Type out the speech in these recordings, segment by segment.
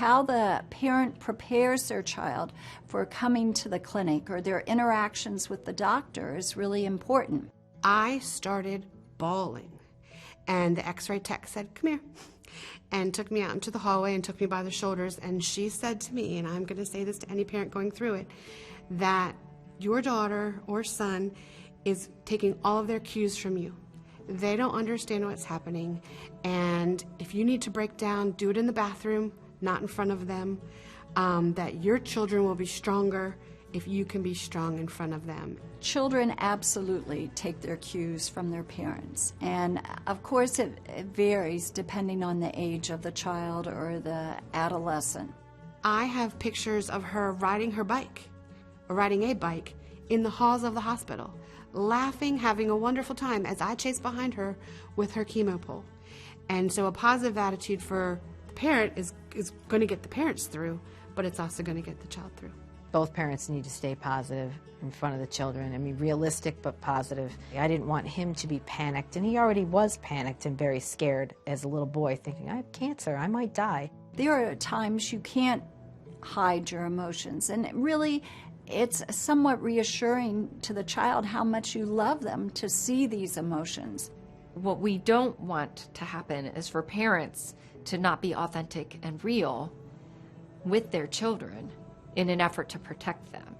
how the parent prepares their child for coming to the clinic or their interactions with the doctor is really important. I started bawling, and the x-ray tech said, "Come here," and took me out into the hallway and took me by the shoulders, and she said to me, and I'm going to say this to any parent going through it, that your daughter or son is taking all of their cues from you. They don't understand what's happening, and if you need to break down, do it in the bathroom, not in front of them, that your children will be stronger if you can be strong in front of them. Children absolutely take their cues from their parents, and of course it varies depending on the age of the child or the adolescent. I have pictures of her riding a bike in the halls of the hospital, laughing, having a wonderful time as I chase behind her with her chemo pole. And so a positive attitude for the parent is going to get the parents through, but it's also going to get the child through. Both parents need to stay positive in front of the children. I mean, realistic but positive. I didn't want him to be panicked, and he already was panicked and very scared as a little boy, thinking, I have cancer, I might die. There are times you can't hide your emotions, and really it's somewhat reassuring to the child how much you love them to see these emotions. What we don't want to happen is for parents to not be authentic and real with their children in an effort to protect them.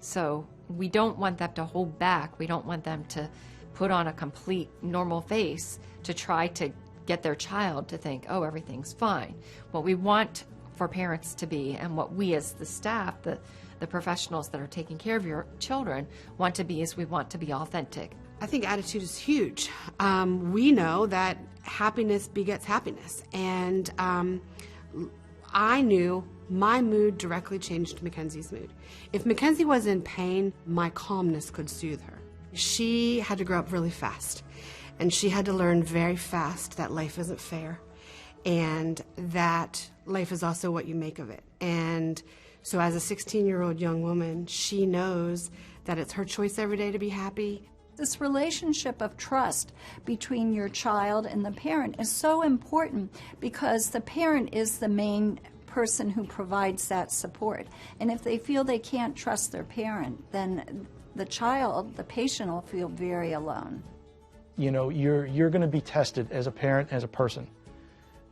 So we don't want them to hold back. We don't want them to put on a complete normal face to try to get their child to think, oh, everything's fine. What we want for parents to be, and what we as the staff, the professionals that are taking care of your children want to be, is we want to be authentic. I think attitude is huge. We know that happiness begets happiness, and I knew my mood directly changed Mackenzie's mood. If Mackenzie was in pain, my calmness could soothe her. She had to grow up really fast, and she had to learn very fast that life isn't fair, and that life is also what you make of it. And so as a 16-year-old young woman, she knows that it's her choice every day to be happy. This relationship of trust between your child and the parent is so important because the parent is the main person who provides that support. And if they feel they can't trust their parent, then the child, the patient, will feel very alone. You know, you're going to be tested as a parent, as a person.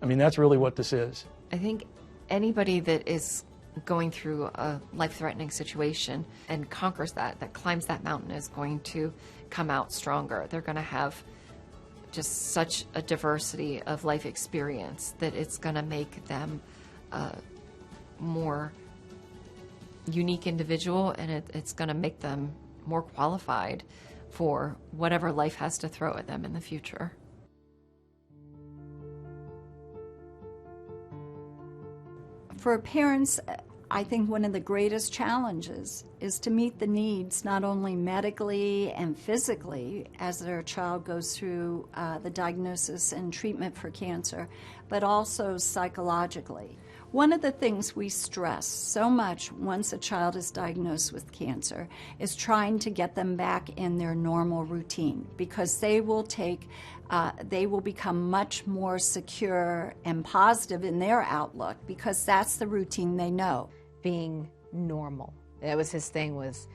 I mean, that's really what this is. I think anybody that is going through a life-threatening situation and conquers that climbs that mountain, is going to come out stronger. They're going to have just such a diversity of life experience that it's going to make them a more unique individual, and it's going to make them more qualified for whatever life has to throw at them in the future. For parents, I think one of the greatest challenges is to meet the needs not only medically and physically as their child goes through the diagnosis and treatment for cancer, but also psychologically. One of the things we stress so much once a child is diagnosed with cancer is trying to get them back in their normal routine, because they will become much more secure and positive in their outlook because that's the routine they know. Being normal. That was his thing, was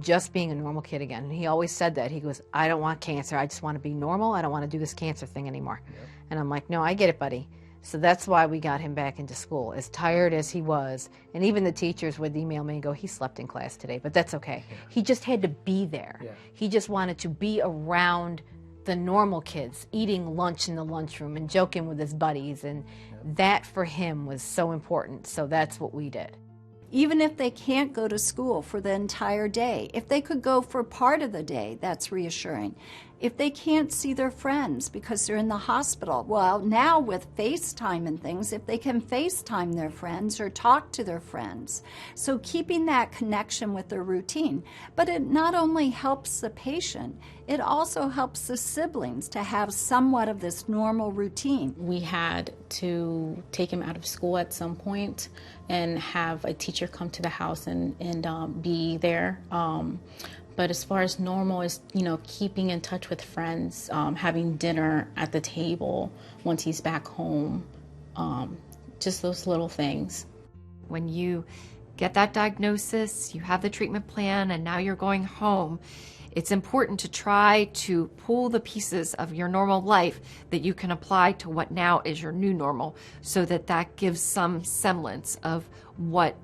just being a normal kid again. And he always said that. He goes, I don't want cancer. I just want to be normal. I don't want to do this cancer thing anymore. Yep. And I'm like, no, I get it, buddy. So that's why we got him back into school, as tired as he was. And even the teachers would email me and go, he slept in class today, but that's okay. Yeah. He just had to be there. Yeah. He just wanted to be around the normal kids, eating lunch in the lunchroom and joking with his buddies. And that for him was so important. So that's what we did. Even if they can't go to school for the entire day, if they could go for part of the day, that's reassuring. If they can't see their friends because they're in the hospital, well, now with FaceTime and things, if they can FaceTime their friends or talk to their friends. So keeping that connection with their routine. But it not only helps the patient, it also helps the siblings to have somewhat of this normal routine. We had to take him out of school at some point and have a teacher come to the house and be there. But as far as normal is, you know, keeping in touch with friends, having dinner at the table once he's back home, just those little things. When you get that diagnosis, you have the treatment plan, and now you're going home, it's important to try to pull the pieces of your normal life that you can apply to what now is your new normal, so that that gives some semblance of what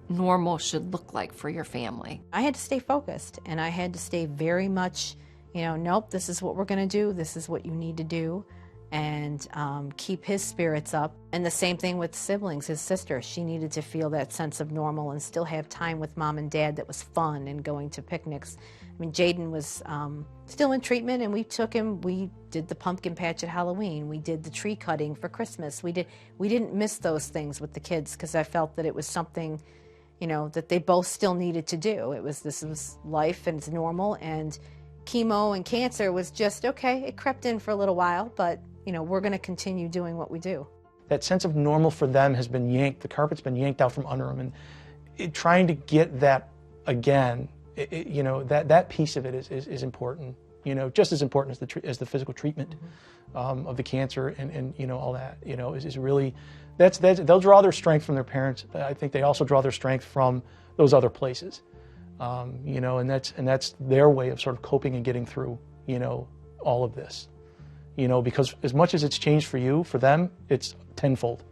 normal should look like for your family. I had to stay focused, and I had to stay very much, nope, this is what we're going to do, this is what you need to do, and keep his spirits up. And the same thing with siblings, his sister. She needed to feel that sense of normal and still have time with mom and dad that was fun, and going to picnics. I mean, Jaden was still in treatment, and we took him, we did the pumpkin patch at Halloween, we did the tree cutting for Christmas. We didn't miss those things with the kids, because I felt that it was something, that they both still needed to do. This was life, and it's normal, and chemo and cancer was just, okay, it crept in for a little while, but we're going to continue doing what we do. That sense of normal for them has been yanked, the carpet's been yanked out from under them, and trying to get that again, that piece of it is important, just as important as the physical treatment of the cancer and all that, is really, they'll draw their strength from their parents. I think they also draw their strength from those other places, and that's their way of sort of coping and getting through, all of this, because as much as it's changed for you, for them, it's tenfold.